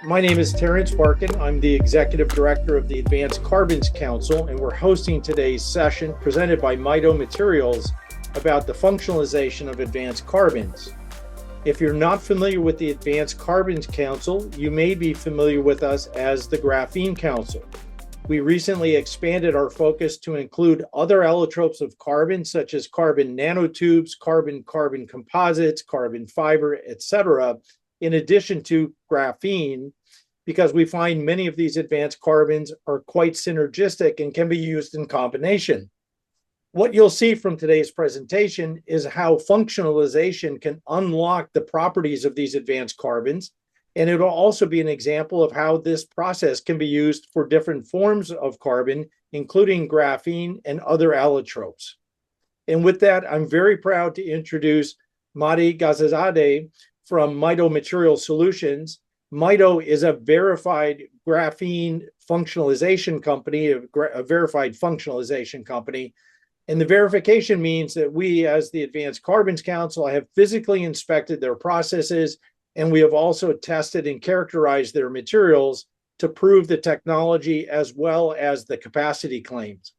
My name is Terrence Barkin. I'm the Executive Director of the Advanced Carbons Council, and we're hosting today's session presented by MITO Materials about the functionalization of advanced carbons. If you're not familiar with the Advanced Carbons Council, you may be familiar with us as the Graphene Council. We recently expanded our focus to include other allotropes of carbon, such as carbon nanotubes, carbon composites, carbon fiber, etc., in addition to graphene, because we find many of these advanced carbons are quite synergistic and can be used in combination. What you'll see from today's presentation is how functionalization can unlock the properties of these advanced carbons, and it'll also be an example of how this process can be used for different forms of carbon, including graphene and other allotropes. And with that, I'm very proud to introduce Mahdi Ghazizadeh from MITO Materials Solutions. MITO is a verified graphene functionalization company, a verified functionalization company. And the verification means that we, as the Advanced Carbons Council, have physically inspected their processes, and we have also tested and characterized their materials to prove the technology as well as the capacity claims.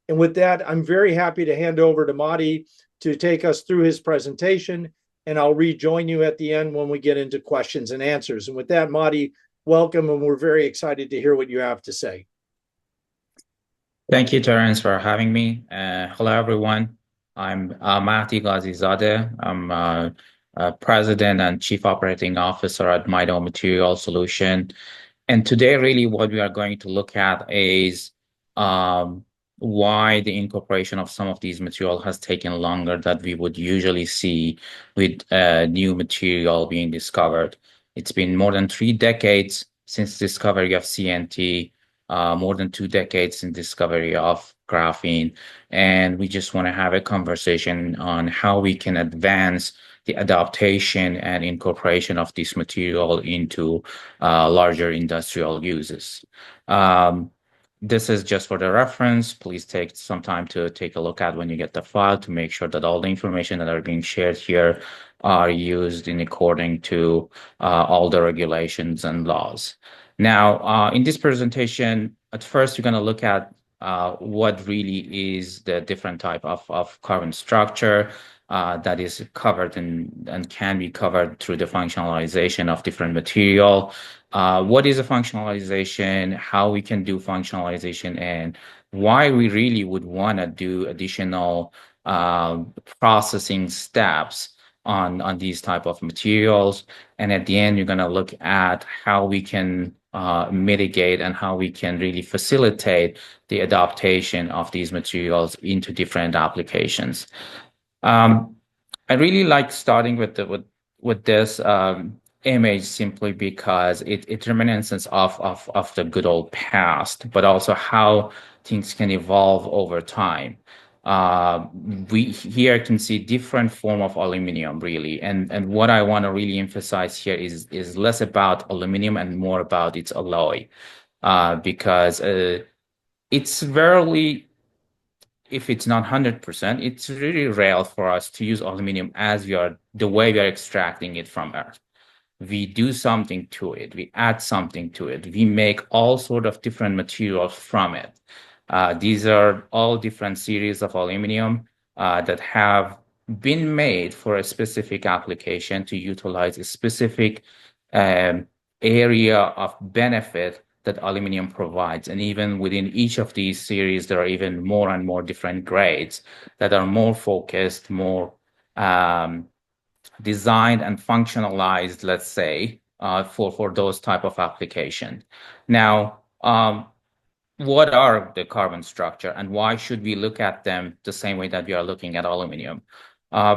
And with that, I'm very happy to hand over to Mahdi to take us through his presentation, and I'll rejoin you at the end when we get into questions and answers. And with that, Mahdi, welcome, and we're very excited to hear what you have to say. Thank you, Terrence, for having me. Hello, everyone. I'm Mahdi Ghazizadeh. I'm President and Chief Operating Officer at MITO Materials Solution. And today, really, what we are going to look at is why the incorporation of some of these material has taken longer than we would usually see with new material being discovered. It's been more than 3 decades since discovery of CNT, more than 2 decades in discovery of graphene. And we just want to have a conversation on how we can advance the adaptation and incorporation of this material into larger industrial uses. This is just for the reference. Please take some time to take a look at when you get the file to make sure that all the information that are being shared here are used in according to all the regulations and laws. Now, in this presentation, at first, you're going to look at what really is the different type of carbon structure that is covered and can be covered through the functionalization of different material. What is a functionalization, how we can do functionalization, and why we really would want to do additional processing steps on these type of materials. And at the end, you're going to look at how we can mitigate and how we can really facilitate the adaptation of these materials into different applications. I really like starting with this image simply because it's reminiscence of the good old past, but also how things can evolve over time. We here can see different form of aluminum really, and what I want to really emphasize here is less about aluminum and more about its alloy, because it's rarely, if it's not 100%, it's really rare for us to use aluminum as the way we are extracting it from Earth. We do something to it, we add something to it, we make all sort of different materials from it. These are all different series of aluminum that have been made for a specific application to utilize a specific area of benefit that aluminum provides. And even within each of these series, there are even more and more different grades that are more focused, more designed and functionalized, let's say, for those type of application. Now, what are the carbon structure and why should we look at them the same way that we are looking at aluminum?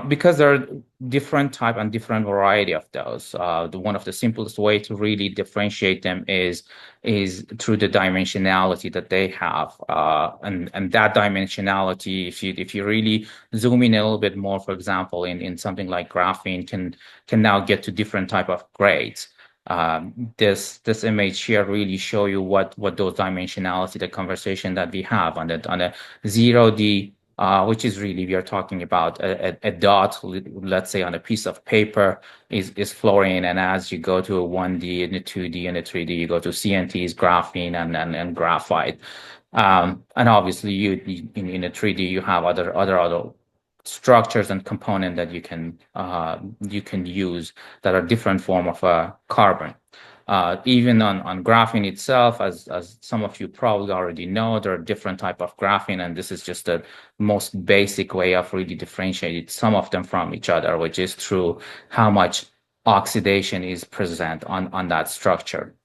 Because there are different type and different variety of those. One of the simplest way to really differentiate them is through the dimensionality that they have, and that dimensionality, if you really zoom in a little bit more, for example, in something like graphene, can now get to different type of grades. This image here really show you what those dimensionality, the conversation that we have on the 0D which is really, we are talking about a dot, let's say on a piece of paper is fluorine. And as you go to a 1D and a 2D and a 3D, you go to CNTs, graphene and graphite. And obviously in a 3D, you have other structures and component that you can use that are different form of a carbon. Even on graphene itself, as some of you probably already know, there are different type of graphene, and this is just the most basic way of really differentiating some of them from each other, which is through how much oxidation is present on that structure.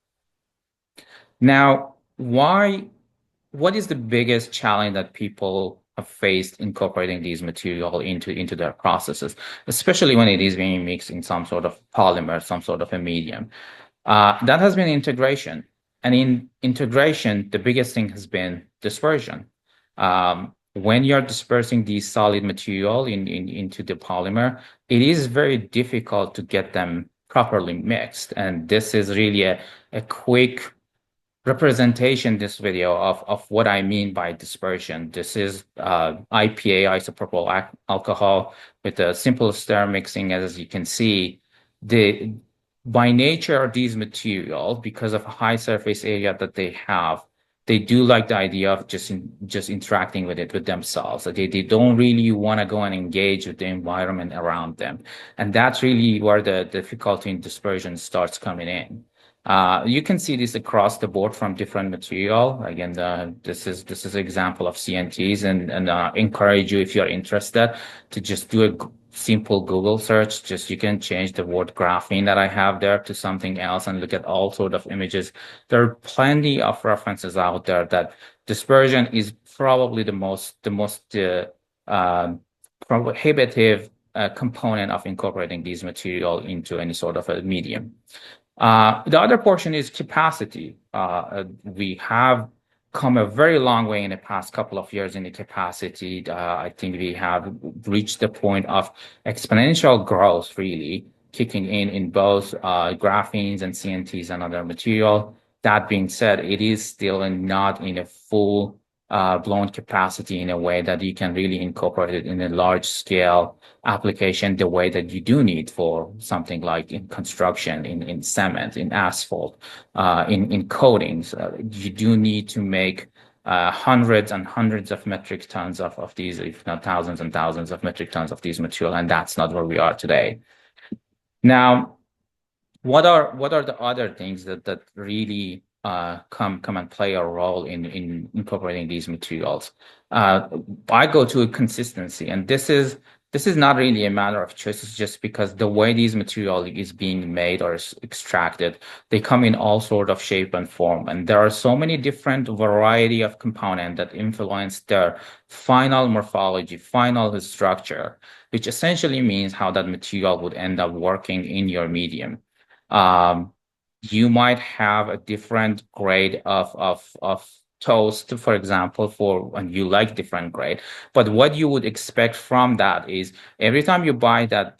Now, what is the biggest challenge that people have faced incorporating these material into their processes, especially when it is being mixed in some sort of polymer, some sort of a medium? That has been integration. And in integration, the biggest thing has been dispersion. When you're dispersing these solid material into the polymer, it is very difficult to get them properly mixed. And this is really a quick representation, this video, of what I mean by dispersion. This is IPA, isopropyl alcohol, with a simple stir mixing. As you can see, by nature of these materials, because of high surface area that they have, they do like the idea of just interacting with it with themselves. So they don't really want to go and engage with the environment around them. And that's really where the difficulty in dispersion starts coming in. You can see this across the board from different material. Again, this is an example of CNTs, and encourage you, if you're interested, to just do a simple Google search. Just you can change the word graphene that I have there to something else and look at all sort of images. There are plenty of references out there that dispersion is probably the most prohibitive component of incorporating these material into any sort of a medium. The other portion is capacity. We have come a very long way in the past couple of years in the capacity. I think we have reached the point of exponential growth, really kicking in both graphenes and CNTs and other material. That being said, it is still not in a full blown capacity in a way that you can really incorporate it in a large scale application the way that you do need for something like in construction, in cement, in asphalt, in coatings. You do need to make hundreds and hundreds of metric tons of these, if not thousands and thousands of metric tons of these material, and that's not where we are today. Now, what are the other things that really come and play a role in incorporating these materials? I go to a consistency, and this is not really a matter of choice. It's just because the way these material is being made or extracted, they come in all sort of shape and form, and there are so many different variety of components that influence their final morphology, final structure, which essentially means how that material would end up working in your medium. You might have a different grade of toast, for example, and you like different grade. But what you would expect from that is every time you buy that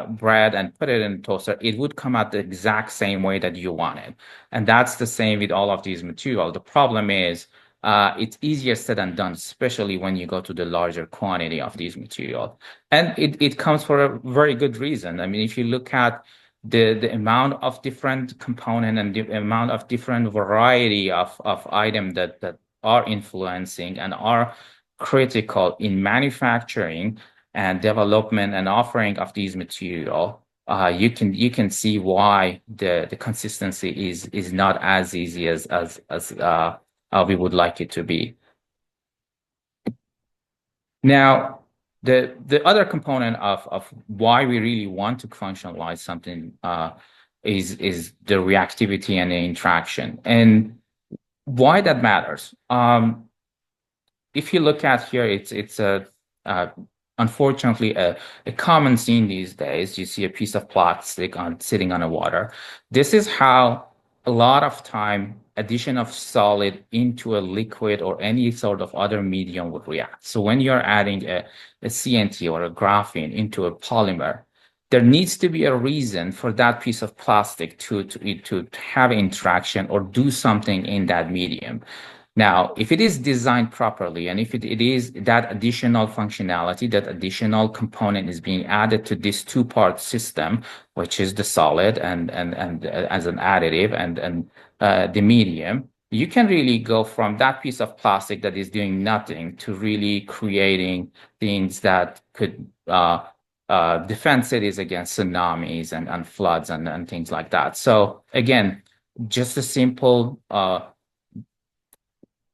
bread and put it in a toaster, it would come out the exact same way that you want it. And that's the same with all of these materials. The problem is it's easier said than done, especially when you go to the larger quantity of these materials. And it comes for a very good reason. I mean, if you look at the amount of different component and the amount of different variety of items that are influencing and are critical in manufacturing and development and offering of these material, you can see why the consistency is not as easy as we would like it to be. Now, the other component of why we really want to functionalize something is the reactivity and the interaction, and why that matters. If you look at here, it's unfortunately a common scene these days. You see a piece of plastic sitting on the water. This is how a lot of time addition of solid into a liquid or any sort of other medium would react. So when you're adding a CNT or a graphene into a polymer, there needs to be a reason for that piece of plastic to have interaction or do something in that medium. Now, if it is designed properly, and if it is that additional functionality, that additional component is being added to this two-part system, which is the solid and as an additive and the medium, you can really go from that piece of plastic that is doing nothing to really creating things that could defend cities against tsunamis and floods and things like that. So again, just a simple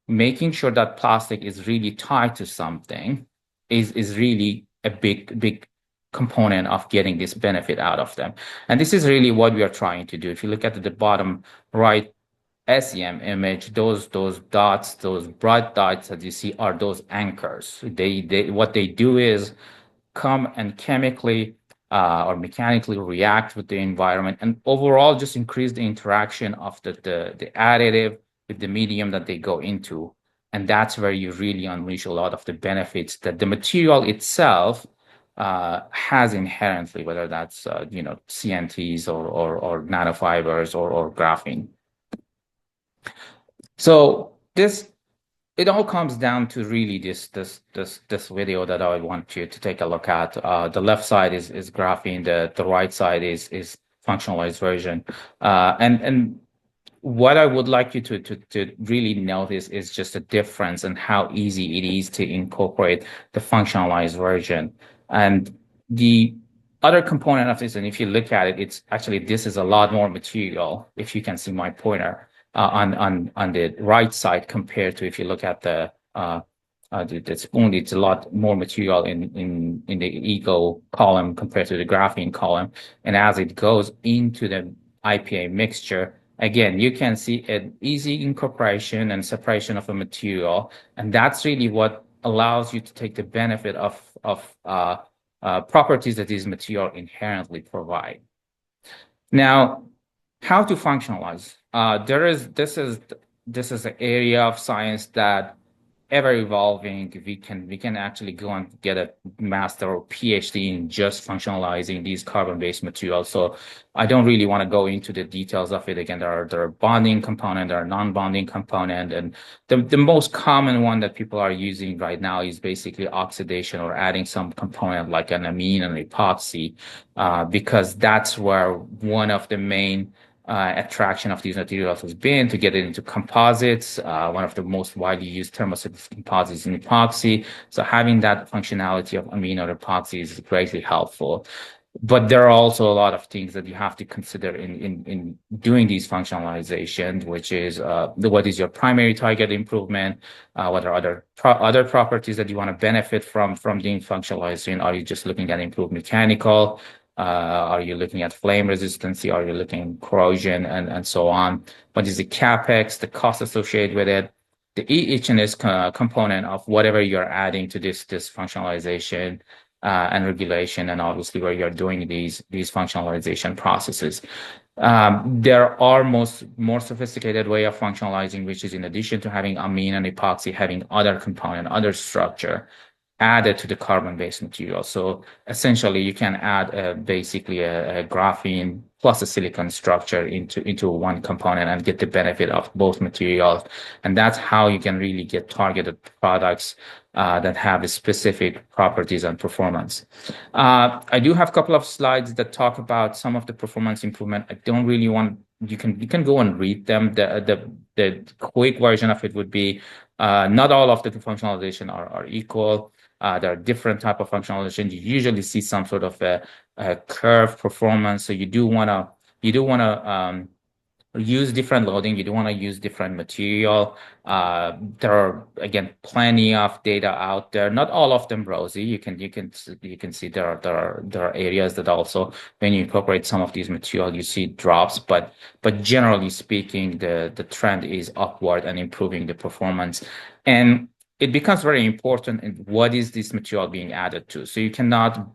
making sure that plastic is really tied to something is really a big component of getting this benefit out of them. And this is really what we are trying to do. If you look at the bottom right SEM image, those dots, those bright dots that you see are those anchors. They what they do is come and chemically or mechanically react with the environment and overall just increase the interaction of the additive with the medium that they go into. And that's where you really unleash a lot of the benefits that the material itself has inherently, whether that's CNTs or nanofibers or graphene. So it all comes down to really this video that I want you to take a look at. The left side is graphene, the right side is functionalized version. And what I would like you to really notice is just the difference and how easy it is to incorporate the functionalized version. And the other component of this, and if you look at it, it's actually this is a lot more material, if you can see my pointer on the right side compared to if you look at the spoon, it's a lot more material in the ego column compared to the graphene column. And as it goes into the IPA mixture, again, you can see an easy incorporation and separation of a material. And that's really what allows you to take the benefit of properties that this material inherently provide. Now, how to functionalize? This is an area of science that ever evolving. We can actually go and get a master or PhD in just functionalizing these carbon-based materials. So I don't really want to go into the details of it. Again, there are bonding component, there are non-bonding component, and the most common one that people are using right now is basically oxidation or adding some component like an amine and epoxy, because that's where one of the main attraction of these materials has been to get it into composites. One of the most widely used thermoset composites in epoxy. So having that functionality of amine or epoxy is greatly helpful. But there are also a lot of things that you have to consider in doing these functionalizations, which is what is your primary target improvement? What are other properties that you want to benefit from doing functionalization? Are you just looking at improved mechanical? Are you looking at flame resistance? Are you looking at corrosion and so on? What is the capex, the cost associated with it? The each component of whatever you're adding to this functionalization and regulation, and obviously where you're doing these functionalization processes. There are more sophisticated way of functionalizing, which is in addition to having amine and epoxy, having other component, other structure added to the carbon-based material. So essentially, you can add basically a graphene plus a silicon structure into one component and get the benefit of both materials. And that's how you can really get targeted products that have specific properties and performance. I do have a couple of slides that talk about some of the performance improvement. I don't really want you can go and read them. The quick version of it would be not all of the functionalization are equal. There are different type of functionalization. You usually see some sort of a curve performance. So you do want to use different loading. You do want to use different material. There are again plenty of data out there. Not all of them rosy. You can see there are areas that also when you incorporate some of these material you see drops. But generally speaking, the trend is upward and improving the performance. And it becomes very important in what is this material being added to. So you cannot,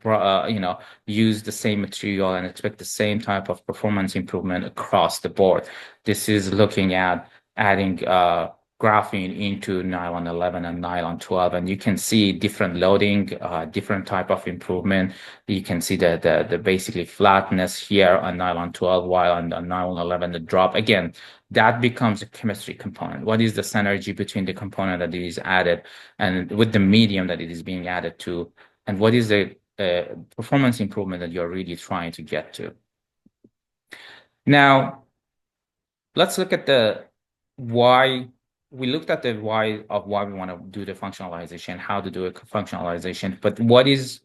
use the same material and expect the same type of performance improvement across the board. This is looking at adding graphene into nylon 11 and nylon 12, and you can see different loading, different type of improvement. You can see the basically flatness here on nylon 12, while on nylon 11 the drop. Again, that becomes a chemistry component. What is the synergy between the component that is added and with the medium that it is being added to, and what is the performance improvement that you're really trying to get to? Now, let's look at the why. We looked at the why of why we want to do the functionalization, how to do a functionalization, but what is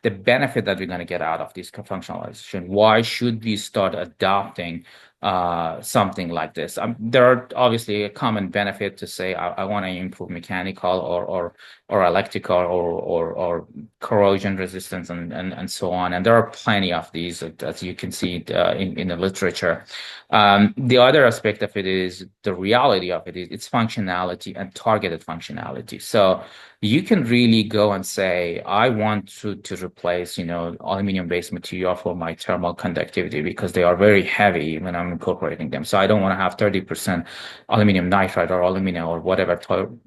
the benefit that we're going to get out of this functionalization? Why should we start adopting something like this? There are obviously a common benefit to say I want to improve mechanical or electrical or corrosion resistance and so on. And there are plenty of these, as you can see in the literature. The other aspect of it is the reality of it is its functionality and targeted functionality. So you can really go and say, I want to replace, aluminum-based material for my thermal conductivity because they are very heavy when I'm incorporating them. So I don't want to have 30% aluminum nitride or aluminum or whatever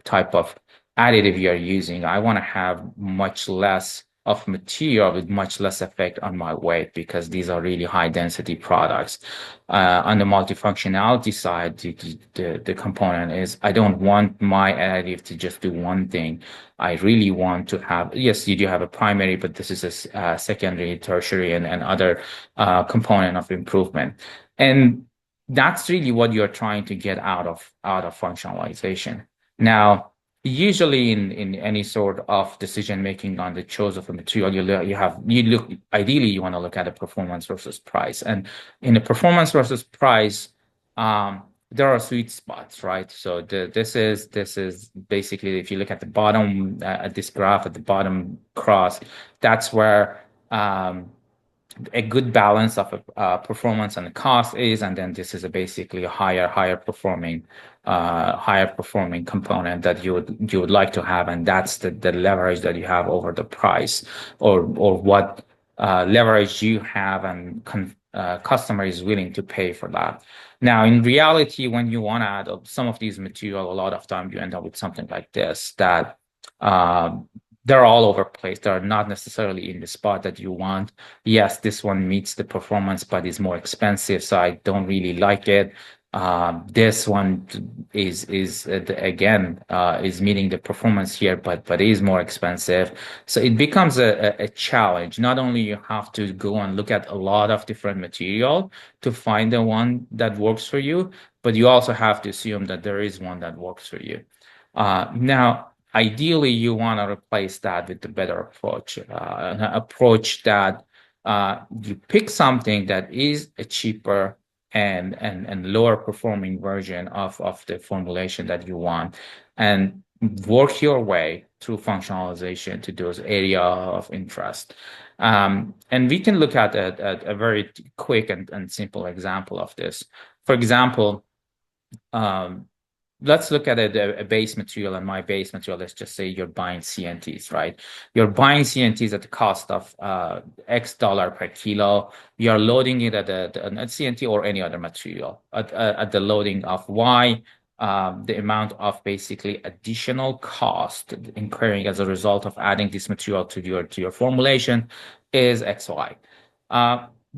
type of additive you're using. I want to have much less of material with much less effect on my weight because these are really high density products. On the multifunctionality side, the component is I don't want my additive to just do one thing. I really want to have, yes, you do have a primary, but this is a secondary, tertiary, and other component of improvement. And that's really what you're trying to get out of functionalization. Now, usually in any sort of decision making on the choice of a material, ideally you want to look at a performance versus price. And in the performance versus price, there are sweet spots, right? So this is basically, if you look at the bottom at this graph at the bottom cross, that's where a good balance of performance and the cost is, and then this is basically a higher performing component that you would like to have, and that's the leverage that you have over the price, or what leverage you have and customer is willing to pay for that. Now, in reality, when you want to add some of these material, a lot of time you end up with something like this that they're all over the place. They're not necessarily in the spot that you want. Yes, this one meets the performance, but is more expensive, so I don't really like it. This one is again is meeting the performance here, but is more expensive. So it becomes a challenge. Not only you have to go and look at a lot of different material to find the one that works for you, but you also have to assume that there is one that works for you. Now, ideally, you want to replace that with the better approach, an approach that you pick something that is a cheaper and lower performing version of the formulation that you want, and work your way through functionalization to those area of interest. And we can look at a very quick and simple example of this. For example, let's look at a base material, and my base material, let's just say you're buying CNTs, right? You're buying CNTs at the cost of X dollar per kilo. You're loading it at CNT or any other material at the loading of Y. The amount of basically additional cost incurring as a result of adding this material to your formulation is XY.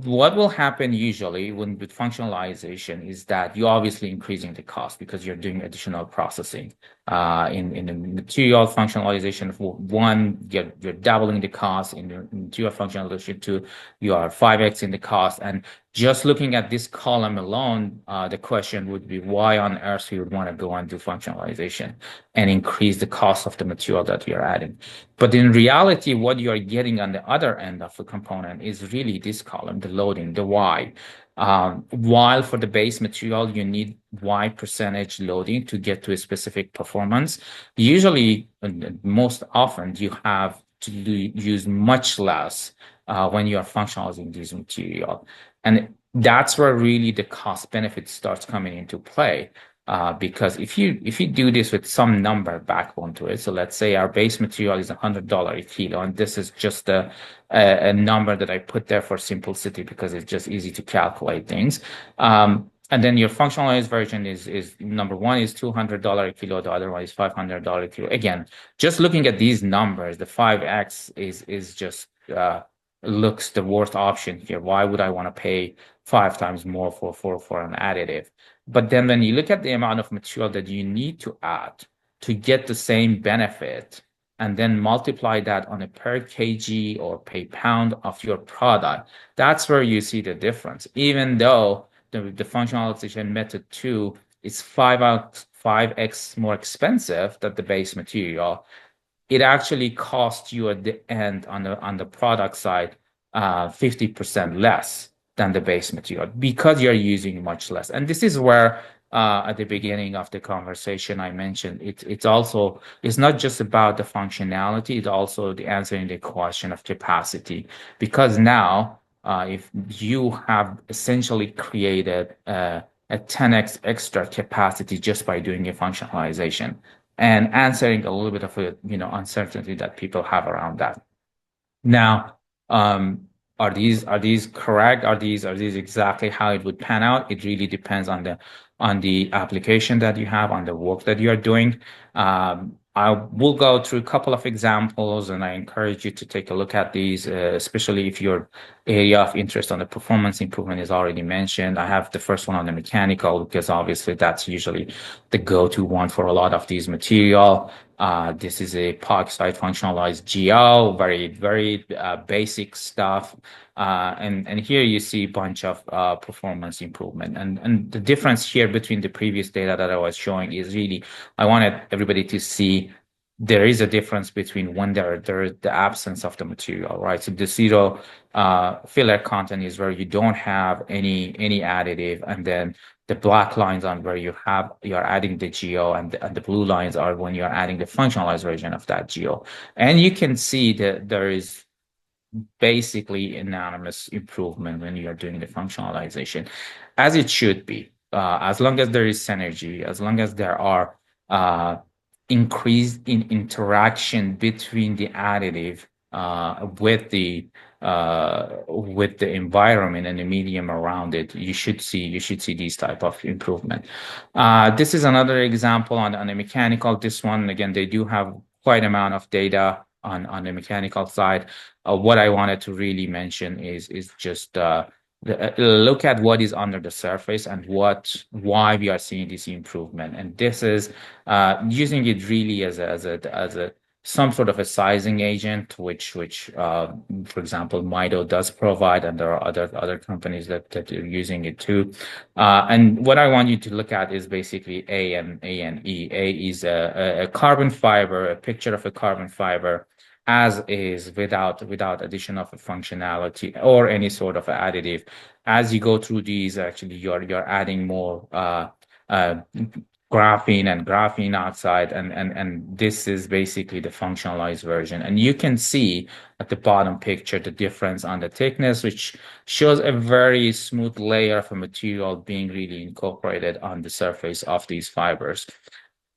What will happen usually with functionalization is that you're obviously increasing the cost because you're doing additional processing. In the material functionalization, for one, you're doubling the cost. In the material functionalization, two, you are 5x in the cost. And just looking at this column alone, the question would be why on earth you would want to go and do functionalization and increase the cost of the material that you're adding. But in reality, what you're getting on the other end of the component is really this column, the loading, the Y. While for the base material, you need Y percentage loading to get to a specific performance. Usually, most often, you have to use much less when you are functionalizing this material. And that's where really the cost benefit starts coming into play. Because if you do this with some number backbone to it, so let's say our base material is $100 a kilo, and this is just a number that I put there for simplicity because it's just easy to calculate things. And then your functionalized version is number one is $200 a kilo, the other one is $500 a kilo. Again, just looking at these numbers, the 5x is just looks the worst option here. Why would I want to pay 5 times more for an additive. But then when you look at the amount of material that you need to add to get the same benefit, and then multiply that on a per kg or per pound of your product, that's where you see the difference. Even though the functionalization method 2 is 5x more expensive than the base material, it actually costs you at the end on the product side 50% less than the base material because you're using much less. And this is where at the beginning of the conversation I mentioned it's not just about the functionality, it's also the answering the question of capacity. Because now if you have essentially created a 10x extra capacity just by doing a functionalization and answering a little bit of a uncertainty that people have around that. Now, are these correct? Are these exactly how it would pan out? It really depends on the application that you have, on the work that you are doing. I will go through a couple of examples, and I encourage you to take a look at these, especially if your area of interest on the performance improvement is already mentioned. I have the first one on the mechanical because obviously that's usually the go-to one for a lot of these material. This is a epoxide functionalized GO, very basic stuff. And here you see a bunch of performance improvement. And the difference here between the previous data that I was showing is really, I wanted everybody to see there is a difference between when there is the absence of the material, right? So the zero filler content is where you don't have any additive, and then the black lines on where you're adding the GO, and the blue lines are when you're adding the functionalized version of that GO. And you can see that there is basically anonymous improvement when you are doing the functionalization, as it should be. As long as there is synergy, as long as there are increase in interaction between the additive with the environment and the medium around it, you should see these type of improvement. This is another example on the mechanical. This one again, they do have quite amount of data on the mechanical side. What I wanted to really mention is just look at what is under the surface and why we are seeing this improvement. And this is using it really as a some sort of a sizing agent, which for example, MITO does provide, and there are other companies that are using it too. And what I want you to look at is basically A and E. A is a carbon fiber, a picture of a carbon fiber as is, without addition of a functionality or any sort of additive. As you go through these, actually you're adding more graphene and graphene oxide, and this is basically the functionalized version. And you can see at the bottom picture the difference on the thickness, which shows a very smooth layer of a material being really incorporated on the surface of these fibers.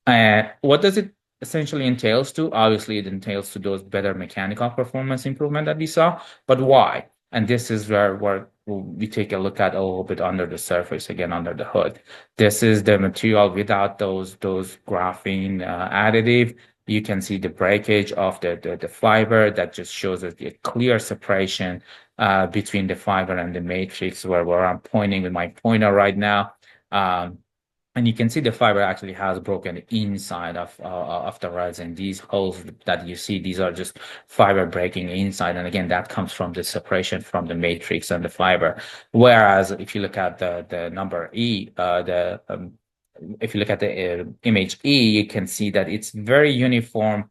What does it essentially entails to? Obviously, it entails to those better mechanical performance improvement that we saw, but why? And this is where we take a look at a little bit under the surface, again, under the hood. This is the material without those graphene additive. You can see the breakage of the fiber that just shows us a clear separation between the fiber and the matrix, where I'm pointing with my pointer right now. And you can see the fiber actually has broken inside of the resin. These holes that you see, these are just fiber breaking inside. And again, that comes from the separation from the matrix and the fiber. Whereas if you look at the number E, if you look at the image E, you can see that it's very uniform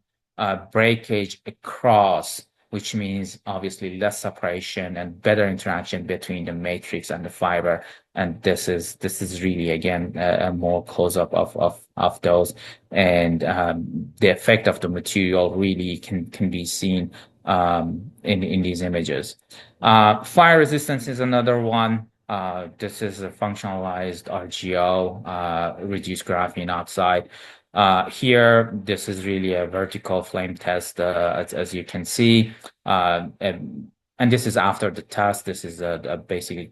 breakage across, which means obviously less separation and better interaction between the matrix and the fiber. And this is really, again, a more close-up of those. And the effect of the material really can be seen in these images. Fire resistance is another one. This is a functionalized RGO, reduced graphene oxide. Here, this is really a vertical flame test, as you can see. And this is after the test. This is a basic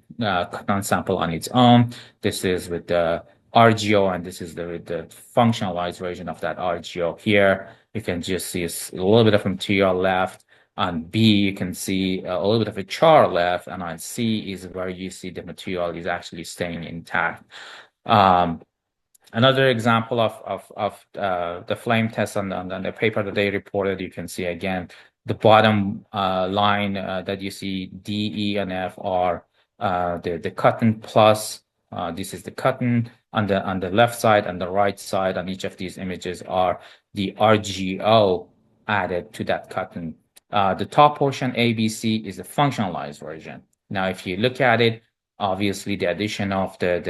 sample on its own. This is with the RGO, and this is the functionalized version of that RGO here. You can just see a little bit of material left. On B, you can see a little bit of a char left, and on C is where you see the material is actually staying intact. Another example of the flame test on the paper that they reported, you can see again the bottom line that you see D, E, and F are the cotton plus. This is the cotton on the left side and the right side on each of these images are the RGO added to that cotton. The top portion ABC is the functionalized version. Now, if you look at it, obviously, the addition of the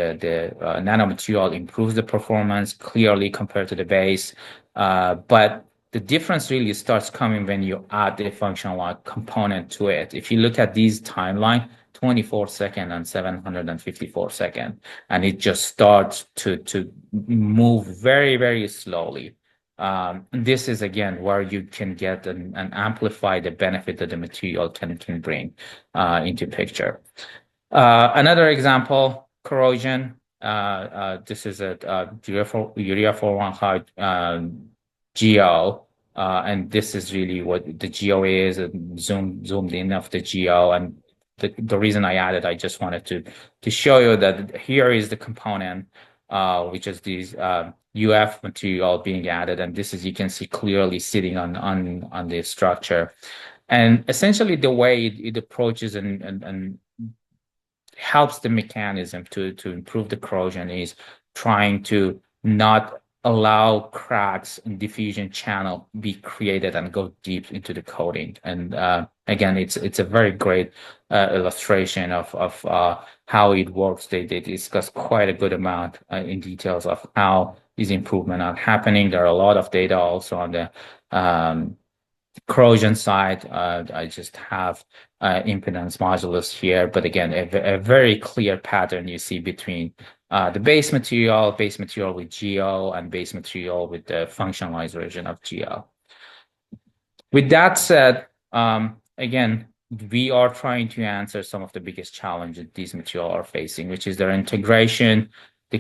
nanomaterial improves the performance clearly compared to the base, but the difference really starts coming when you add the functional component to it. If you look at these timeline, 24 second and 754 second, and it just starts to move very, very slowly. This is again where you can get and amplify the benefit that the material can bring into picture. Another example, corrosion. This is a urea 4-1 GO, and this is really what the GO is, zoomed in of the GO. And the reason I added, I just wanted to show you that here is the component, which is these UF material being added, and this is you can see clearly sitting on the structure. And essentially, the way it approaches and helps the mechanism to improve the corrosion is trying to not allow cracks and diffusion channel be created and go deep into the coating. And again, it's a very great illustration of how it works. They discuss quite a good amount in details of how these improvements are happening. There are a lot of data also on the corrosion side. I just have impedance modulus here, but again, a very clear pattern you see between the base material with GO, and base material with the functionalized version of GO. With that said, again, we are trying to answer some of the biggest challenges these materials are facing, which is their integration, the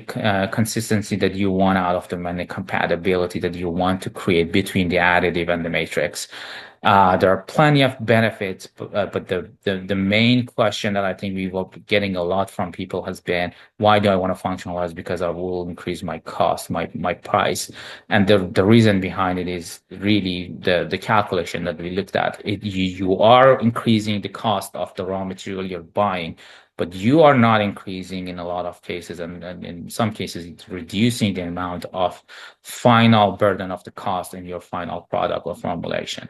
consistency that you want out of them, and the compatibility that you want to create between the additive and the matrix. There are plenty of benefits, but the main question that I think we will be getting a lot from people has been, why do I want to functionalize? Because I will increase my cost, my price. And the reason behind it is really the calculation that we looked at. You are increasing the cost of the raw material you're buying, but you are not increasing in a lot of cases, and in some cases, it's reducing the amount of final burden of the cost in your final product or formulation.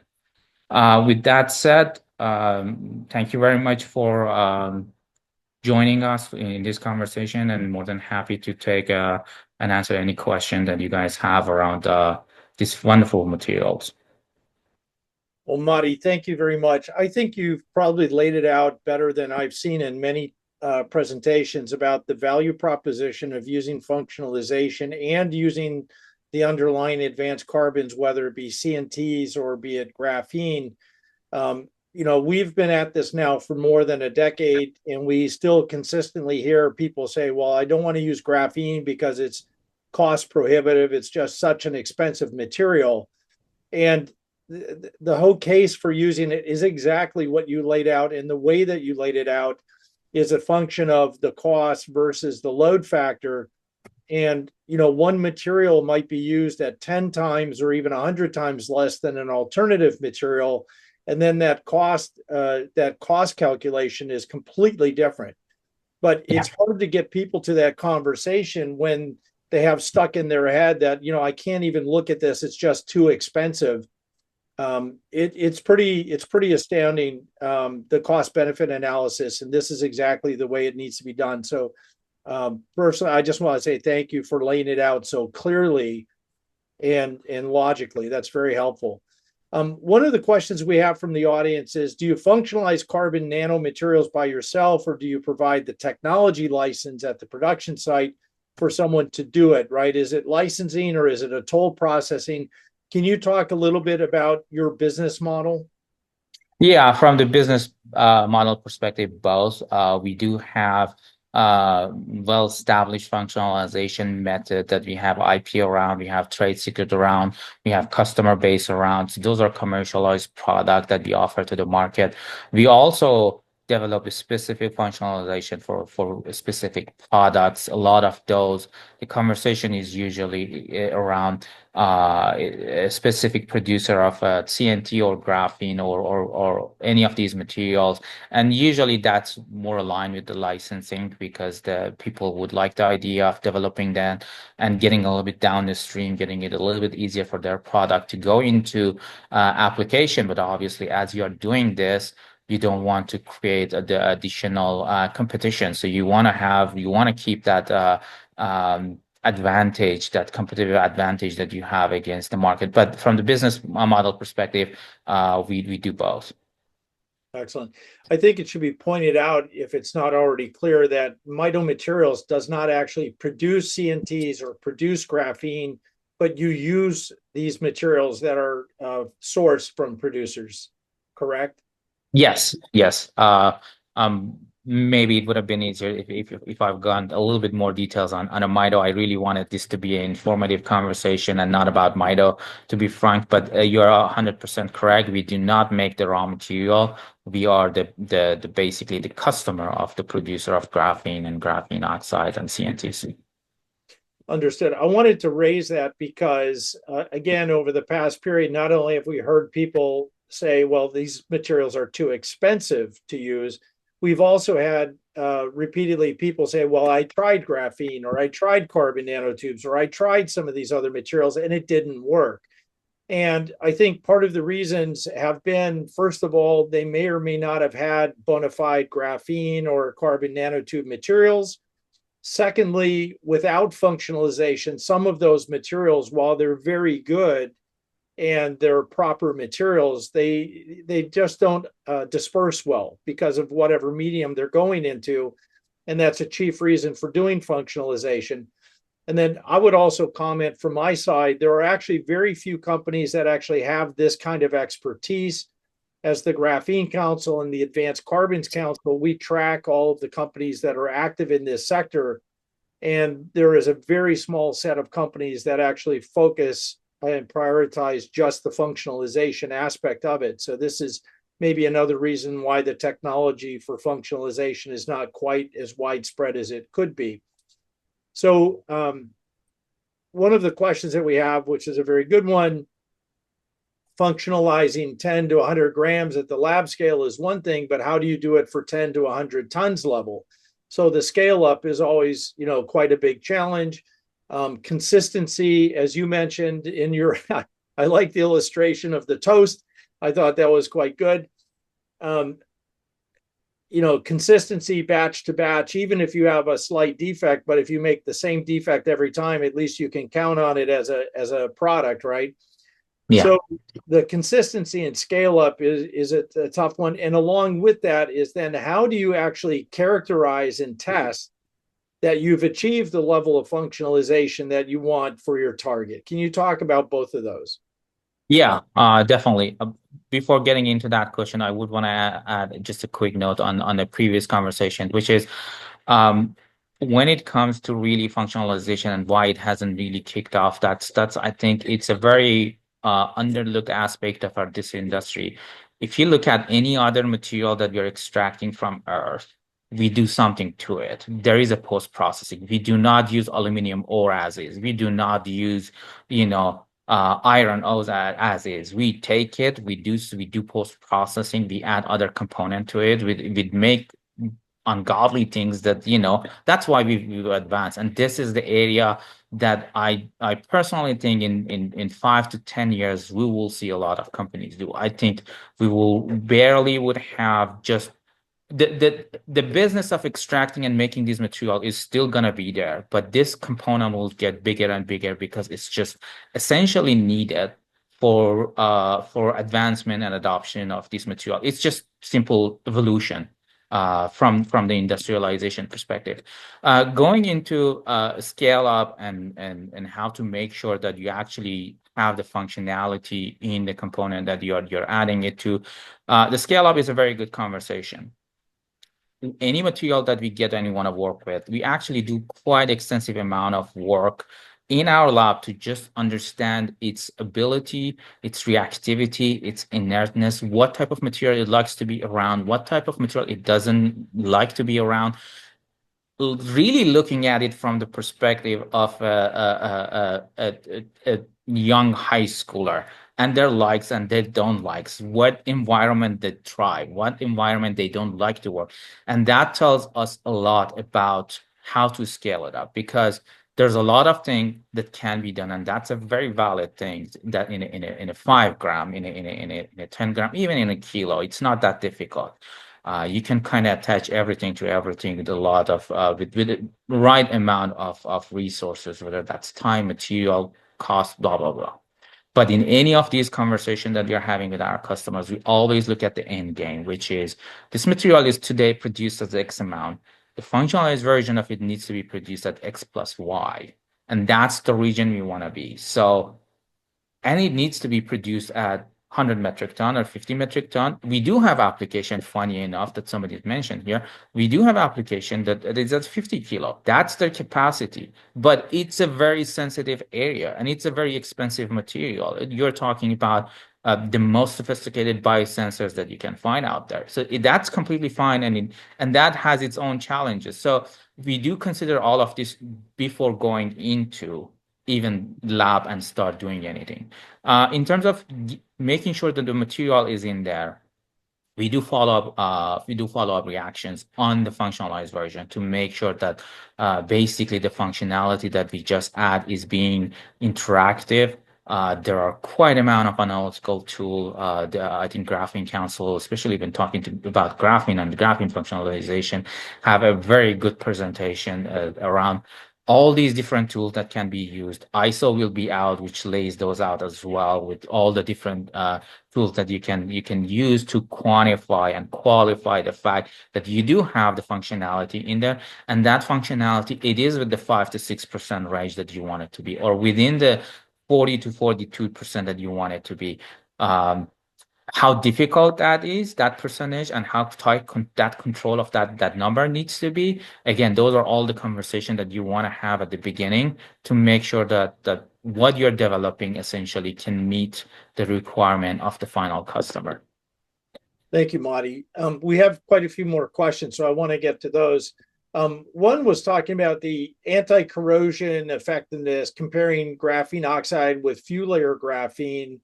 With that said, thank you very much for joining us in this conversation, and more than happy to take and answer any question that you guys have around these wonderful materials. Well, Madi, thank you very much. I think you've probably laid it out better than I've seen in many presentations about the value proposition of using functionalization and using the underlying advanced carbons, whether it be CNTs or be it graphene. We've been at this now for more than a decade, and we still consistently hear people say, well, I don't want to use graphene because it's cost prohibitive. It's just such an expensive material. And the whole case for using it is exactly what you laid out. And the way that you laid it out is a function of the cost versus the load factor. And, one material might be used at 10 times or even 100 times less than an alternative material. And then that cost calculation is completely different. But it's hard to get people to that conversation when they have stuck in their head that, I can't even look at this. It's just too expensive. It's pretty astounding, the cost benefit analysis, and this is exactly the way it needs to be done. So personally, I just want to say thank you for laying it out so clearly and logically. That's very helpful. One of the questions we have from the audience is, do you functionalize carbon nanomaterials by yourself, or do you provide the technology license at the production site for someone to do it, right? Is it licensing or is it a toll processing? Can you talk a little bit about your business model? Yeah, from the business model perspective, both. We do have well-established functionalization method that we have IP around, we have trade secret around, we have customer base around. So those are commercialized product that we offer to the market. We also develop a specific functionalization for specific products. A lot of those, the conversation is usually around a specific producer of CNT or graphene or any of these materials. And usually that's more aligned with the licensing because the people would like the idea of developing that and getting a little bit down the stream, getting it a little bit easier for their product to go into application. But obviously, as you are doing this, you don't want to create the additional competition. So you want to keep that advantage, that competitive advantage that you have against the market. But from the business model perspective, we do both. Excellent. I think it should be pointed out, if it's not already clear, that MITO Materials does not actually produce CNTs or produce graphene, but you use these materials that are sourced from producers, correct? Yes, yes. Maybe it would have been easier if I've gone a little bit more details on a MITO. I really wanted this to be an informative conversation and not about MITO, to be frank. But you're 100% correct. We do not make the raw material. We are the basically the customer of the producer of graphene and graphene oxide and CNTC. Understood. I wanted to raise that because, again, over the past period, not only have we heard people say, well, these materials are too expensive to use, we've also had repeatedly people say, well, I tried graphene or I tried carbon nanotubes or I tried some of these other materials and it didn't work. And I think part of the reasons have been, first of all, they may or may not have had bona fide graphene or carbon nanotube materials. Secondly, without functionalization, some of those materials, while they're very good and they're proper materials, they just don't disperse well because of whatever medium they're going into. And that's a chief reason for doing functionalization. And then I would also comment from my side, there are actually very few companies that actually have this kind of expertise. As the Graphene Council and the Advanced Carbons Council, we track all of the companies that are active in this sector. And there is a very small set of companies that actually focus and prioritize just the functionalization aspect of it. So this is maybe another reason why the technology for functionalization is not quite as widespread as it could be. So one of the questions that we have, which is a very good one, functionalizing 10 to 100 grams at the lab scale is one thing, but how do you do it for 10 to 100 tons level? So the scale up is always, quite a big challenge. Consistency, as you mentioned in your, I like the illustration of the toast. I thought that was quite good. Consistency batch to batch, even if you have a slight defect, but if you make the same defect every time, at least you can count on it as a product, right? Yeah. So the consistency and scale up is a tough one. And along with that is then how do you actually characterize and test that you've achieved the level of functionalization that you want for your target? Can you talk about both of those? Yeah, definitely. Before getting into that question, I would want to add just a quick note on the previous conversation, which is when it comes to really functionalization and why it hasn't really kicked off, that's I think it's a very underlooked aspect of this industry. If you look at any other material that we're extracting from Earth, we do something to it. There is a post-processing. We do not use aluminum ore as is. We do not use, iron ore as is. We take it, we do post-processing, we add other component to it, we make ungodly things that, that's why we advance. And this is the area that I personally think in 5 to 10 years, we will see a lot of companies do. I think we will barely would have just the business of extracting and making these material is still gonna be there, but this component will get bigger and bigger because it's just essentially needed for advancement and adoption of this material. It's just simple evolution from the industrialization perspective. Going into scale up and how to make sure that you actually have the functionality in the component that you're adding it to. The scale up is a very good conversation. any material that we get and we want to work with, we actually do quite extensive amount of work in our lab to just understand its ability, its reactivity, its inertness, what type of material it likes to be around, what type of material it doesn't like to be around, really looking at it from the perspective of a young high schooler and their likes and their don't likes, what environment they thrive, what environment they don't like to work. And that tells us a lot about how to scale it up, because there's a lot of things that can be done, and that's a very valid thing, that in a 5 gram, in a 10 gram, even in a kilo, it's not that difficult. You can kind of attach everything to everything with a lot of with the right amount of resources, whether that's time, material, cost, blah blah blah. But in any of these conversations that we are having with our customers, we always look at the end game, which is this material is today produced as X amount. The functionalized version of it needs to be produced at X plus Y, and that's the region we want to be. So, and it needs to be produced at 100 metric ton or 50 metric ton. We do have application, funny enough, that somebody mentioned here. We do have application that is at 50 kilo. That's their capacity, but it's a very sensitive area and it's a very expensive material. You're talking about the most sophisticated biosensors that you can find out there. So that's completely fine, and that has its own challenges. So we do consider all of this before going into even lab and start doing anything. In terms of making sure that the material is in there, we do follow up reactions on the functionalized version to make sure that basically the functionality that we just add is being interactive. There are quite amount of analytical tool. I think Graphene Council, especially when talking about graphene and graphene functionalization, have a very good presentation around all these different tools that can be used. ISO will be out, which lays those out as well, with all the different tools that you can use to quantify and qualify the fact that you do have the functionality in there, and that functionality, it is with the 5 to 6% range that you want it to be, or within the 40 to 42% that you want it to be. How difficult that is, that percentage, and how tight that control of that number needs to be. Again, those are all the conversation that you want to have at the beginning to make sure that what you're developing essentially can meet the requirement of the final customer. Thank you, Madi. We have quite a few more questions, so I want to get to those. One was talking about the anti-corrosion effectiveness, comparing graphene oxide with few layer graphene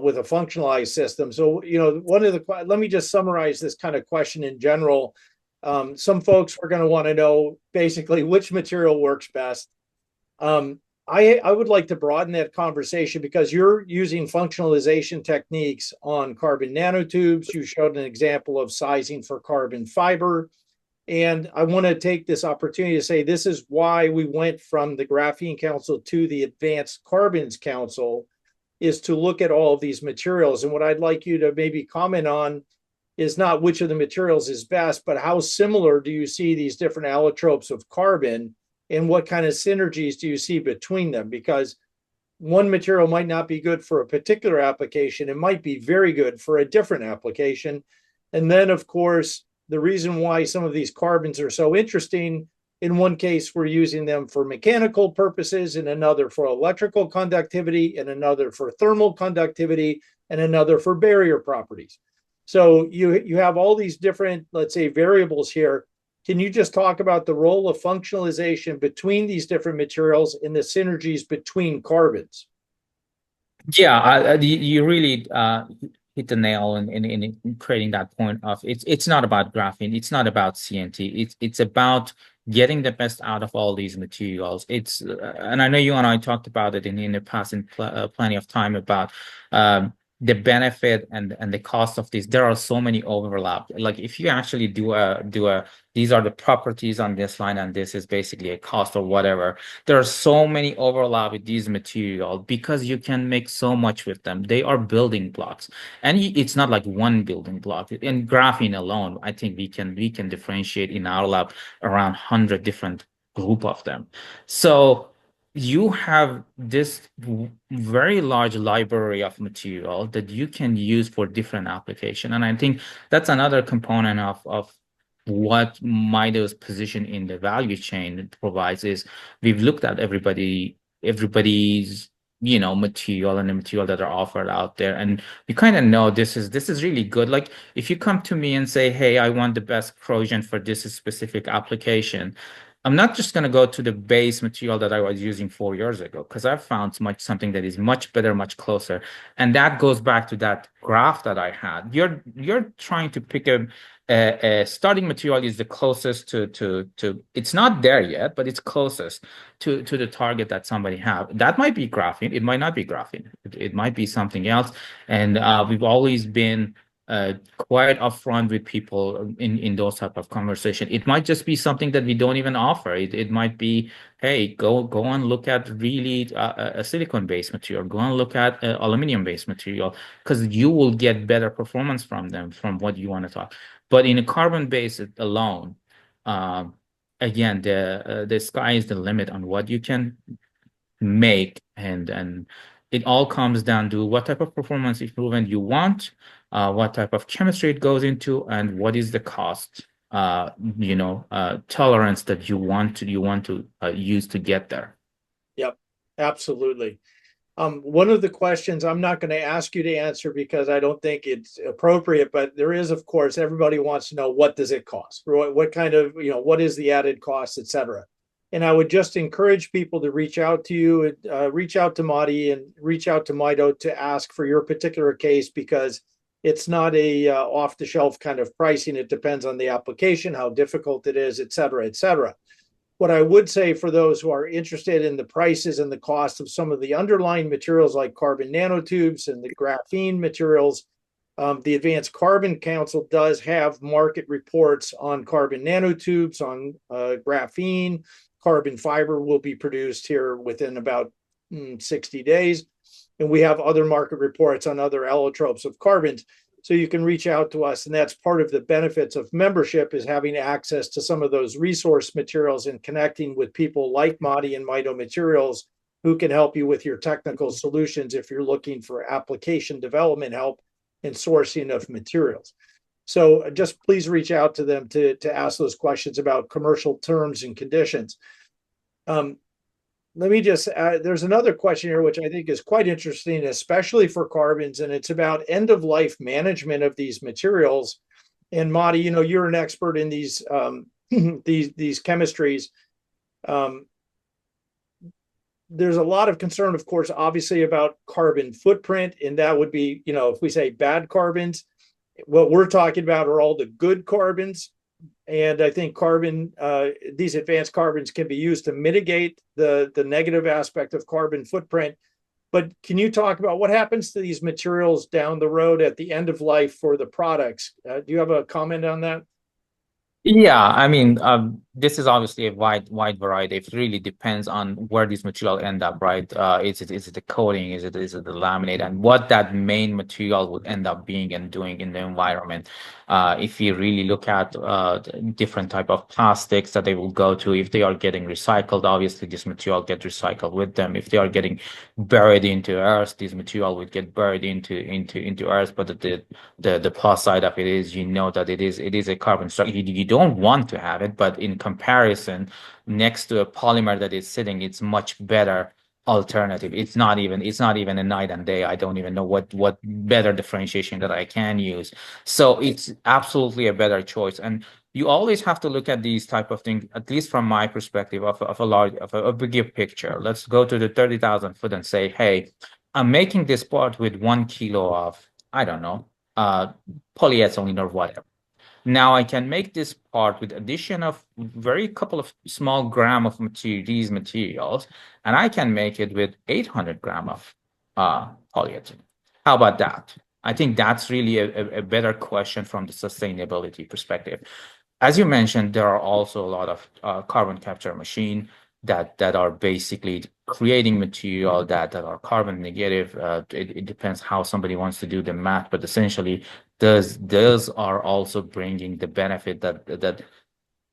with a functionalized system. So, let me just summarize this kind of question in general. Some folks are going to want to know basically which material works best. I would like to broaden that conversation because you're using functionalization techniques on carbon nanotubes. You showed an example of sizing for carbon fiber. And I want to take this opportunity to say this is why we went from the Graphene Council to the Advanced Carbons Council, is to look at all of these materials. And what I'd like you to maybe comment on is not which of the materials is best, but how similar do you see these different allotropes of carbon, and what kind of synergies do you see between them? Because one material might not be good for a particular application. It might be very good for a different application. And then, of course, the reason why some of these carbons are so interesting, in one case, we're using them for mechanical purposes, in another for electrical conductivity, and another for thermal conductivity, and another for barrier properties. So you have all these different, let's say, variables here. Can you just talk about the role of functionalization between these different materials and the synergies between carbons? Yeah, you really hit the nail in creating that point of it's not about graphene, it's not about CNT, it's about getting the best out of all these materials. It's and I know you and I talked about it in the past in plenty of time about the benefit and the cost of this. There are so many overlap. Like if you actually do a these are the properties on this line and this is basically a cost or whatever. There are so many overlap with these materials because you can make so much with them. They are building blocks, and it's not like one building block. In graphene alone, I think we can differentiate in our lab around 100 different group of them. So you have this very large library of material that you can use for different application. And I think that's another component of what MITO's position in the value chain provides is we've looked at everybody's material and the material that are offered out there, and we kind of know this is really good. Like if you come to me and say, hey, I want the best corrosion for this specific application, I'm not just going to go to the base material that I was using 4 years ago, because I've found something that is much better, much closer. And that goes back to that graph that I had. You're trying to pick a starting material is the closest to it's not there yet, but it's closest to the target that somebody have. That might be graphene. It might not be graphene. It might be something else. And we've always been quite upfront with people in those type of conversation. It might just be something that we don't even offer. It might be, hey, go and look at really a silicon-based material. Go and look at aluminum-based material, because you will get better performance from them from what you want to talk. But in a carbon-based alone, again, the sky is the limit on what you can make, and it all comes down to what type of performance improvement you want, what type of chemistry it goes into, and what is the cost tolerance that you want to use to get there. Yep, absolutely. One of the questions I'm not going to ask you to answer because I don't think it's appropriate, but there is, of course, everybody wants to know, what does it cost? What kind of, what is the added cost, et cetera. And I would just encourage people to reach out to you, reach out to Madi and reach out to MITO to ask for your particular case, because it's not a off the shelf kind of pricing. It depends on the application, how difficult it is, et cetera, et cetera. What I would say for those who are interested in the prices and the cost of some of the underlying materials like carbon nanotubes and the graphene materials, the Advanced Carbon Council does have market reports on carbon nanotubes, on graphene. Carbon fiber will be produced here within about 60 days. And we have other market reports on other allotropes of carbons. So you can reach out to us, and that's part of the benefits of membership, is having access to some of those resource materials and connecting with people like Madi and MITO Materials, who can help you with your technical solutions if you're looking for application development help and sourcing of materials. So just please reach out to them to ask those questions about commercial terms and conditions. Let me just add, there's another question here, which I think is quite interesting, especially for carbons, and it's about end of life management of these materials. And Madi, you're an expert in these these chemistries. There's a lot of concern, of course, obviously, about carbon footprint, and that would be, if we say bad carbons, what we're talking about are all the good carbons. And I think these advanced carbons can be used to mitigate the negative aspect of carbon footprint. But can you talk about what happens to these materials down the road at the end of life for the products? Do you have a comment on that? Yeah, I mean, this is obviously a wide variety. It really depends on where these material end up, right? Is it the coating? Is it the laminate? And what that main material would end up being and doing in the environment. If you really look at different type of plastics that they will go to, if they are getting recycled, obviously this material get recycled with them. If they are getting buried into earth, this material would get buried into earth. But the plus side of it is, that it is a carbon structure. You don't want to have it, but in comparison, next to a polymer that is sitting, it's much better alternative. It's not even a night and day. I don't even know what better differentiation that I can use. So it's absolutely a better choice. And you always have to look at these type of things, at least from my perspective, of a bigger picture. Let's go to the 30,000 foot and say, hey, I'm making this part with 1 kilo of, I don't know, polyethylene or whatever. Now I can make this part with addition of very couple of small gram of these materials, and I can make it with 800 gram of polyethylene. How about that? I think that's really a better question from the sustainability perspective. As you mentioned, there are also a lot of carbon capture machine that are basically creating material that are carbon negative. It depends how somebody wants to do the math, but essentially those are also bringing the benefit that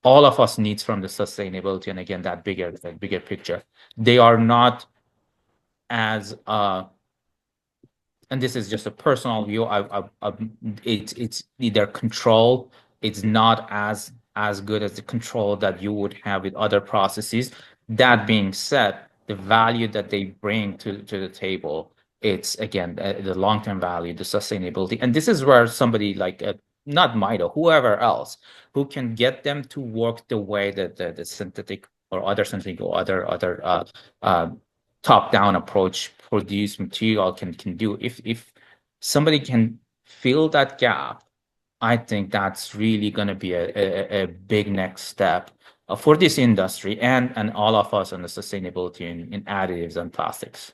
all of us needs from the sustainability, and again that bigger picture. They are not as and this is just a personal view. It's either control. It's not as as good as the control that you would have with other processes. That being said, the value that they bring to the table, it's again the long-term value, the sustainability, and this is where somebody like not MITO, whoever else, who can get them to work the way that the synthetic or other synthetic or other top-down approach produced material can do. If somebody can fill that gap, I think that's really going to be a big next step for this industry and all of us on the sustainability in additives and plastics.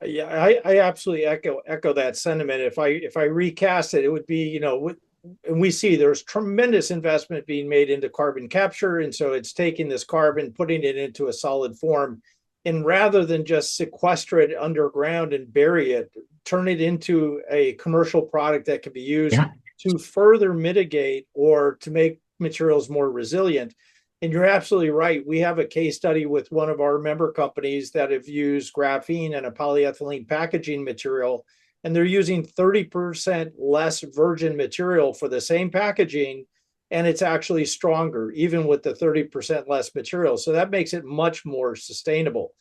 Yeah, I absolutely echo that sentiment. If I recast it, it would be, and we see there's tremendous investment being made into carbon capture, and so it's taking this carbon, putting it into a solid form, and rather than just sequester it underground and bury it, turn it into a commercial product that can be used Yeah. to further mitigate or to make materials more resilient. And you're absolutely right. We have a case study with one of our member companies that have used graphene and a polyethylene packaging material, and they're using 30% less virgin material for the same packaging, and it's actually stronger, even with the 30% less material. So that makes it much more sustainable.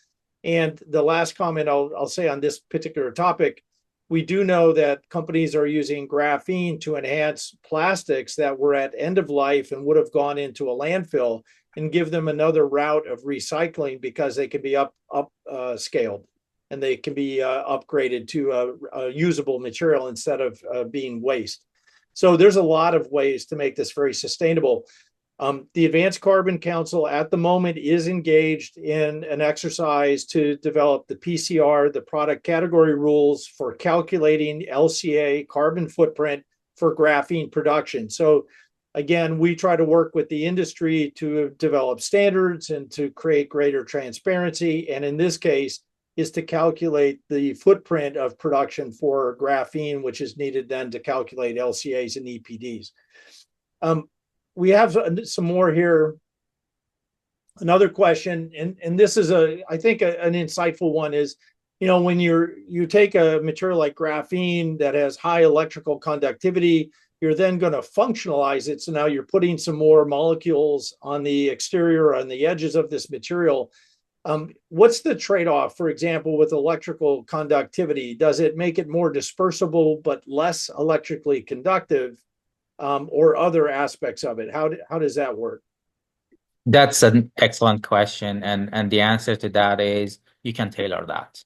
And the last comment I'll say on this particular topic, we do know that companies are using graphene to enhance plastics that were at end of life and would have gone into a landfill and give them another route of recycling because they can be scaled and they can be upgraded to a usable material instead of being waste. So there's a lot of ways to make this very sustainable. The Advanced Carbon Council at the moment is engaged in an exercise to develop the PCR, the product category rules for calculating LCA carbon footprint for graphene production. So again, we try to work with the industry to develop standards and to create greater transparency. And in this case, is to calculate the footprint of production for graphene, which is needed then to calculate LCAs and EPDs. We have some more here. Another question, and this is I think an insightful one is, when you take a material like graphene that has high electrical conductivity, you're then going to functionalize it. So now you're putting some more molecules on the exterior, on the edges of this material. What's the trade-off, for example, with electrical conductivity? Does it make it more dispersible but less electrically conductive? Or other aspects of it? How does that work? That's an excellent question, and the answer to that is you can tailor that.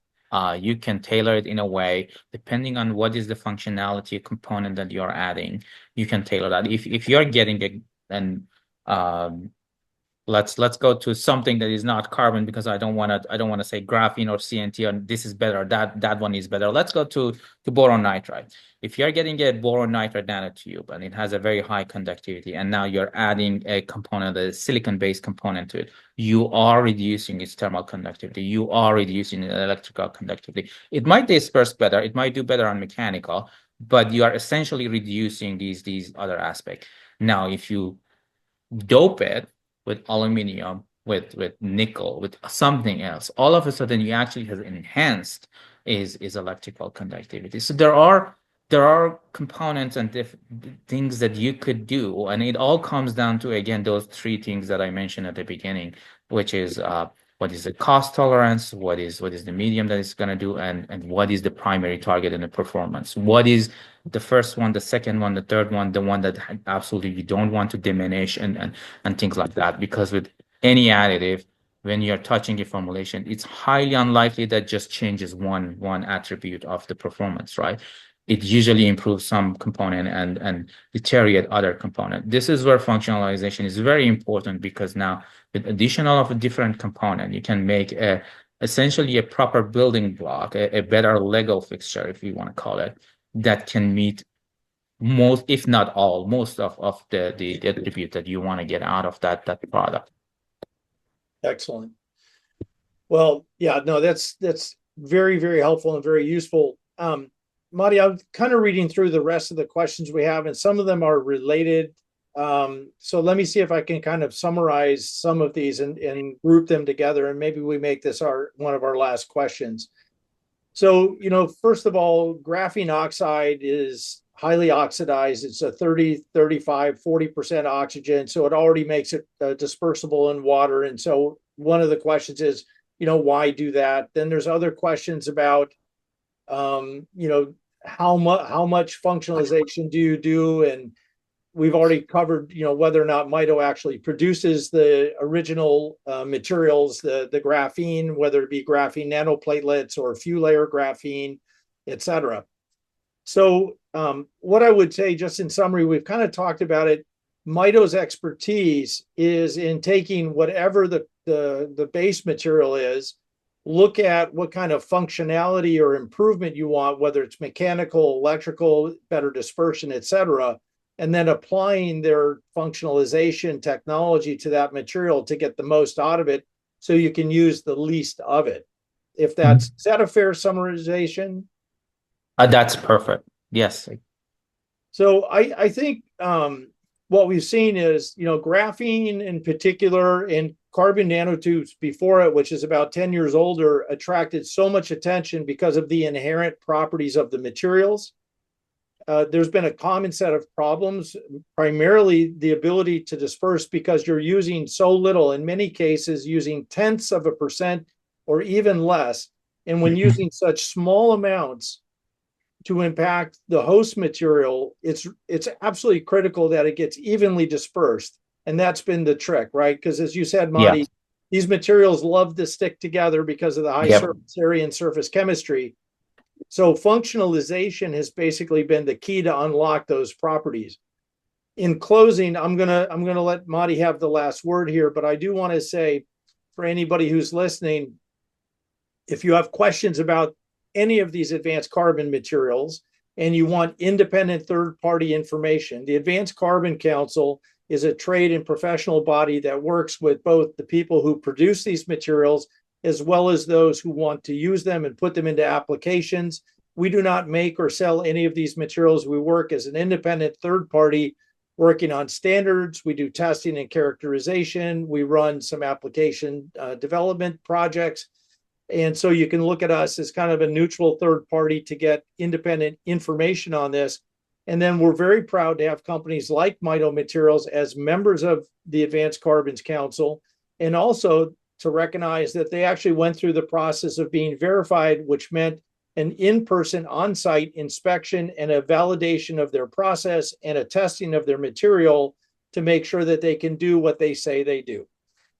You can tailor it in a way depending on what is the functionality component that you're adding. You can tailor that. If you're getting let's go to something that is not carbon because I don't want to say graphene or CNT or this is better, that one is better. Let's go to boron nitride. If you're getting a boron nitride nanotube and it has a very high conductivity, and now you're adding a component, a silicon-based component to it, you are reducing its thermal conductivity. You are reducing the electrical conductivity. It might disperse better. It might do better on mechanical, but you are essentially reducing these other aspects. Now, if you dope it with aluminum, with nickel, with something else, all of a sudden you actually have enhanced is electrical conductivity. So there are components and things that you could do, and it all comes down to again those three things that I mentioned at the beginning, which is what is the cost tolerance, what is the medium that it's going to do, and what is the primary target in the performance. What is the first one, the second one, the third one, the one that absolutely you don't want to diminish and things like that. Because with any additive, when you're touching a formulation, it's highly unlikely that just changes one attribute of the performance, right? It usually improves some component and deteriorate other component. This is where functionalization is very important, because now with additional of a different component, you can make essentially a proper building block, a better Lego fixture, if you want to call it, that can meet most, if not all, most of the attribute that you want to get out of that product. Excellent. Well, yeah, no, that's very, very helpful and very useful. Madi, I'm kind of reading through the rest of the questions we have, and some of them are related. So let me see if I can kind of summarize some of these and group them together, and maybe we make this one of our last questions. So, first of all, graphene oxide is highly oxidized. It's a 30, 35, 40% oxygen. So it already makes it dispersible in water. And so one of the questions is, why do that? Then there's other questions about, how much functionalization do you do? And we've already covered, whether or not MITO actually produces the original materials, the graphene, whether it be graphene nanoplatelets or few layer graphene, et cetera. So what I would say, just in summary, we've kind of talked about it. MITO's expertise is in taking whatever the base material is, look at what kind of functionality or improvement you want, whether it's mechanical, electrical, better dispersion, et cetera, and then applying their functionalization technology to that material to get the most out of it so you can use the least of it. If that's, is that a fair summarization? That's perfect. Yes. So I think what we've seen is, graphene in particular and carbon nanotubes before it, which is about 10 years older, attracted so much attention because of the inherent properties of the materials. There's been a common set of problems, primarily the ability to disperse because you're using so little, in many cases using 0.1% or even less. And when using such small amounts to impact the host material, it's absolutely critical that it gets evenly dispersed. And that's been the trick, right? Because as you said, Monty, these materials love to stick together because of the high surface area and surface chemistry. So functionalization has basically been the key to unlock those properties. In closing, I'm gonna let Monty have the last word here, but I do want to say for anybody who's listening, if you have questions about any of these advanced carbon materials and you want independent third-party information, the Advanced Carbon Council is a trade and professional body that works with both the people who produce these materials as well as those who want to use them and put them into applications. We do not make or sell any of these materials. We work as an independent third party working on standards. We do testing and characterization. We run some application development projects. And so you can look at us as kind of a neutral third party to get independent information on this. And then we're very proud to have companies like MITO Materials as members of the Advanced Carbons Council, and also to recognize that they actually went through the process of being verified, which meant an in-person on-site inspection and a validation of their process and a testing of their material to make sure that they can do what they say they do.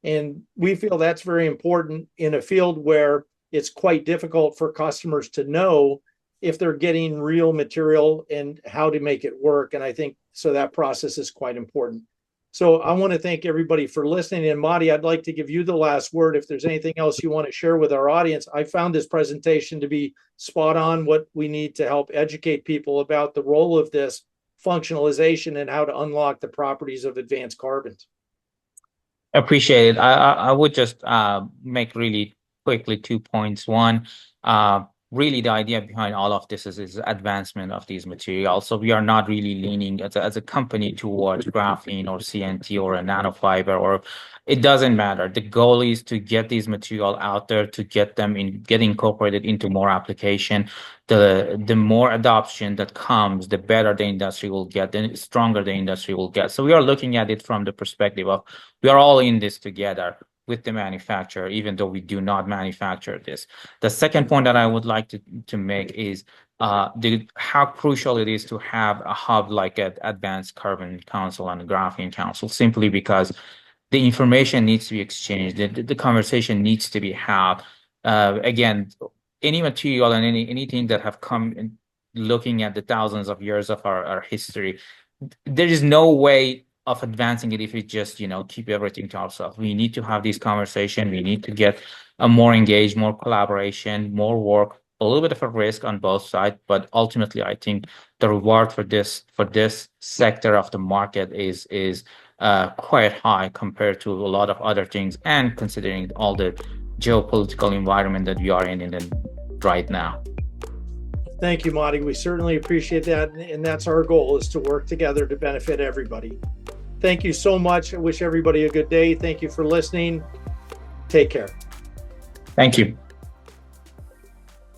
And we feel that's very important in a field where it's quite difficult for customers to know if they're getting real material and how to make it work. And I think so that process is quite important. So I want to thank everybody for listening. And Monty, I'd like to give you the last word. If there's anything else you want to share with our audience, I found this presentation to be spot on what we need to help educate people about the role of this functionalization and how to unlock the properties of advanced carbons. Appreciate it. I would just make really quickly 2 points. One, really the idea behind all of this is advancement of these materials. So we are not really leaning as a company towards graphene or CNT or a nanofiber, or it doesn't matter. The goal is to get these material out there, to get them get incorporated into more application. The more adoption that comes, the better the industry will get, the stronger the industry will get. So we are looking at it from the perspective of we are all in this together with the manufacturer, even though we do not manufacture this. The second point that I would like to make is how crucial it is to have a hub like an Advanced Carbon Council and a Graphene Council, simply because the information needs to be exchanged, the conversation needs to be had. Again, any material and anything that have come in, looking at the thousands of years of our history, there is no way of advancing it if we just keep everything to ourselves. We need to have this conversation. We need to get more engaged, more collaboration, more work, a little bit of a risk on both sides, but ultimately I think the reward for this sector of the market is quite high compared to a lot of other things, and considering all the geopolitical environment that we are in right now. Thank you, Monty. We certainly appreciate that. And that's our goal, is to work together to benefit everybody. Thank you so much. I wish everybody a good day. Thank you for listening. Take care. Thank you.